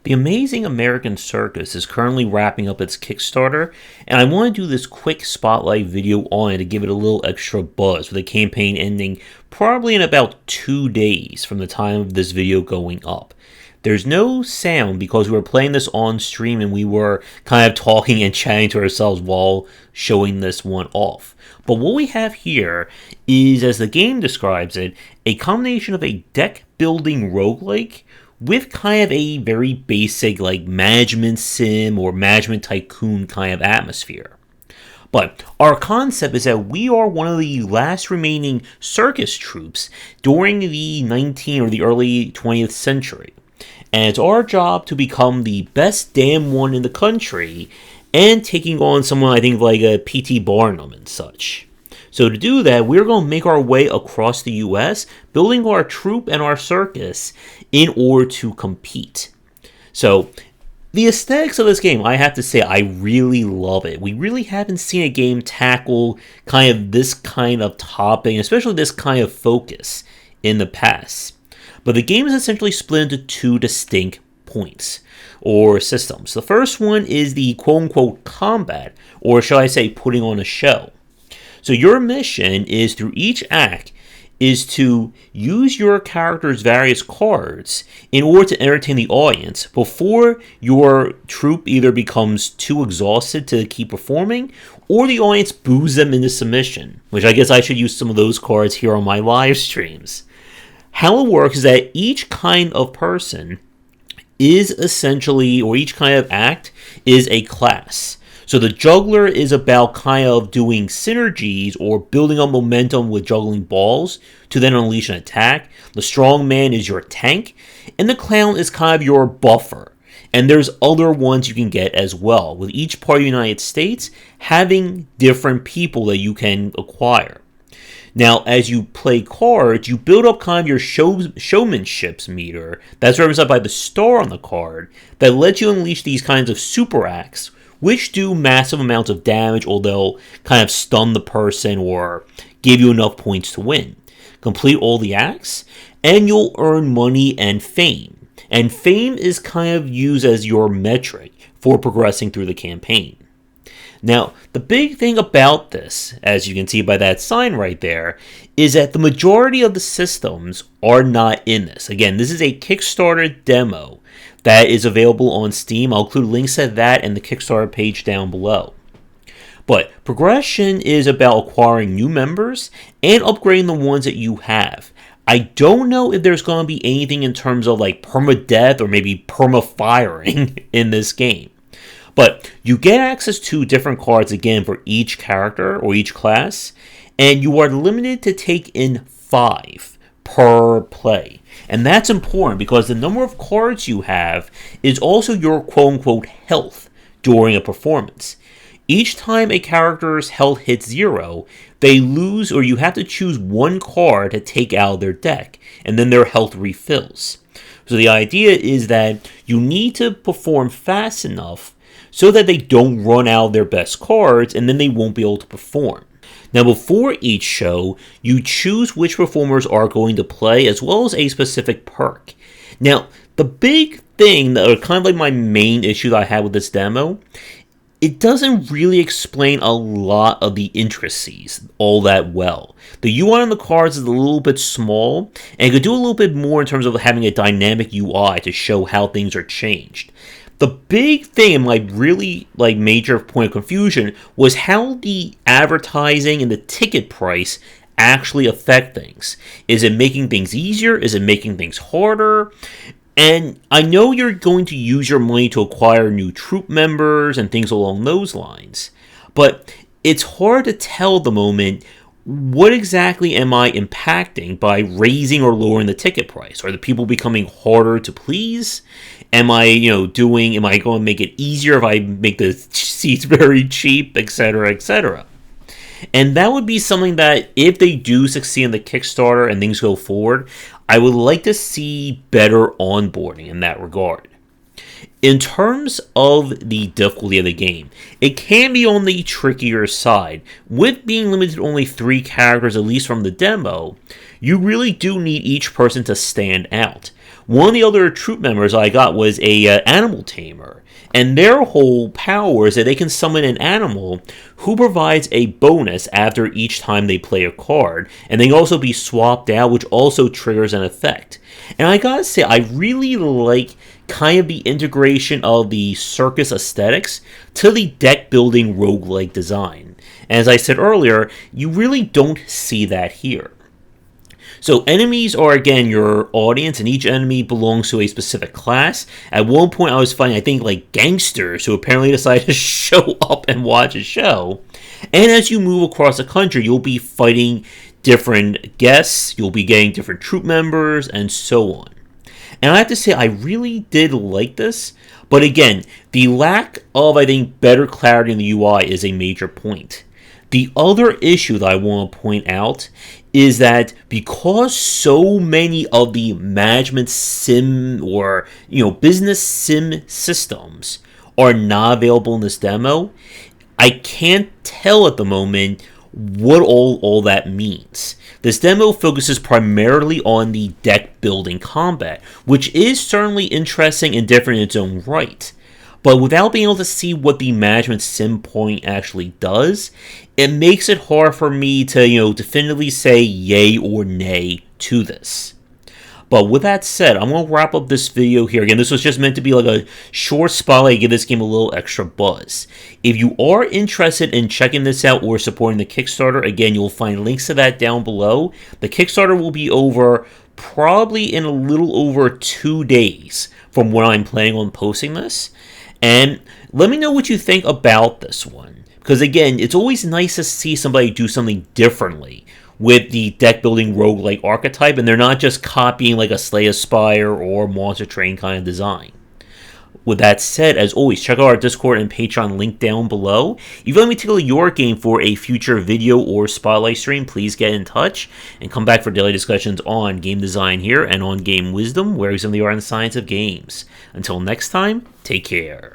The Amazing American Circus is currently wrapping up its Kickstarter, and I want to do this quick spotlight video on it to give it a little extra buzz, with the campaign ending probably in about 2 days from the time of this video going up. There's no sound because we were playing this on stream and we were kind of talking and chatting to ourselves while showing this one off. But what we have here is, as the game describes it, a combination of a deck building roguelike with kind of a very basic like management sim or management tycoon kind of atmosphere. But our concept is that we are one of the last remaining circus troops during the 19th or the early 20th century. And it's our job to become the best damn one in the country and taking on someone I think like a P.T. Barnum and such. So to do that, we're going to make our way across the U.S., building our troupe and our circus in order to compete. So the aesthetics of this game, I have to say, I really love it. We really haven't seen a game tackle kind of this kind of topic, especially this kind of focus in the past. But the game is essentially split into two distinct points or systems. The first one is the quote-unquote combat, or shall I say putting on a show. So your mission is, through each act, is to use your character's various cards in order to entertain the audience before your troupe either becomes too exhausted to keep performing or the audience boos them into submission, which I guess I should use some of those cards here on my live streams. How it works is that each kind of person is essentially, or each kind of act is a class. So the juggler is about kind of doing synergies or building up momentum with juggling balls to then unleash an attack. The strong man is your tank, and the clown is kind of your buffer. And there's other ones you can get as well, with each part of the United States having different people that you can acquire. Now, as you play cards, you build up kind of your showmanship meter that's represented by the star on the card that lets you unleash these kinds of super acts, which do massive amounts of damage, or they'll kind of stun the person or give you enough points to win. Complete all the acts, and you'll earn money and fame. And fame is kind of used as your metric for progressing through the campaign. Now, the big thing about this, as you can see by that sign right there, is that the majority of the systems are not in this. Again, this is a Kickstarter demo that is available on Steam. I'll include links to that and the Kickstarter page down below. But progression is about acquiring new members and upgrading the ones that you have. I don't know if there's going to be anything in terms of like permadeath or maybe perma-firing in this game. But you get access to different cards again for each character or each class, and you are limited to take in 5 per play. And that's important because the number of cards you have is also your quote-unquote health during a performance. Each time a character's health hits 0, they lose, or you have to choose one card to take out of their deck, and then their health refills. So the idea is that you need to perform fast enough so that they don't run out of their best cards, and then they won't be able to perform. Now, before each show, you choose which performers are going to play, as well as a specific perk. Now, the big thing, or kind of like my main issue that I had with this demo, it doesn't really explain a lot of the intricacies all that well. The UI on the cards is a little bit small, and it could do a little bit more in terms of having a dynamic UI to show how things are changed. The big thing, and my really major point of confusion, was how the advertising and the ticket price actually affect things. Is it making things easier? Is it making things harder? And I know you're going to use your money to acquire new troop members and things along those lines, but it's hard to tell at the moment what exactly am I impacting by raising or lowering the ticket price? Are the people becoming harder to please? Am I going to make it easier if I make the seats very cheap, etc., etc.? And that would be something that, if they do succeed in the Kickstarter and things go forward, I would like to see better onboarding in that regard. In terms of the difficulty of the game, it can be on the trickier side. With being limited to only 3 characters, at least from the demo, you really do need each person to stand out. One of the other troop members I got was a animal tamer, and their whole power is that they can summon an animal who provides a bonus after each time they play a card, and they can also be swapped out, which also triggers an effect. And I gotta say, I really like kind of the integration of the circus aesthetics to the deck building roguelike design. And as I said earlier, you really don't see that here. So enemies are, again, your audience, and each enemy belongs to a specific class. At one point I was fighting, I think, like gangsters who apparently decided to show up and watch a show. And as you move across the country, you'll be fighting different guests, you'll be getting different troop members, and so on. And I have to say, I really did like this. But again, the lack of, I think, better clarity in the UI is a major point. The other issue that I want to point out is that because so many of the management sim or business sim systems are not available in this demo, I can't tell at the moment what all that means. This demo focuses primarily on the deck building combat, which is certainly interesting and different in its own right. But without being able to see what the management sim point actually does, it makes it hard for me to, definitively say yay or nay to this. But with that said, I'm going to wrap up this video here. Again, this was just meant to be like a short spotlight to give this game a little extra buzz. If you are interested in checking this out or supporting the Kickstarter, again, you'll find links to that down below. The Kickstarter will be over probably in a little over 2 days from when I'm planning on posting this. And let me know what you think about this one. Because again, it's always nice to see somebody do something differently with the deck building roguelike archetype, and they're not just copying like a Slay a Spire or Monster Train kind of design. With that said, as always, check out our Discord and Patreon link down below. If you let me tackle your game for a future video or spotlight stream, please get in touch and come back for daily discussions on game design here and on game wisdom, where we examine the art and science of games. Until next time, take care.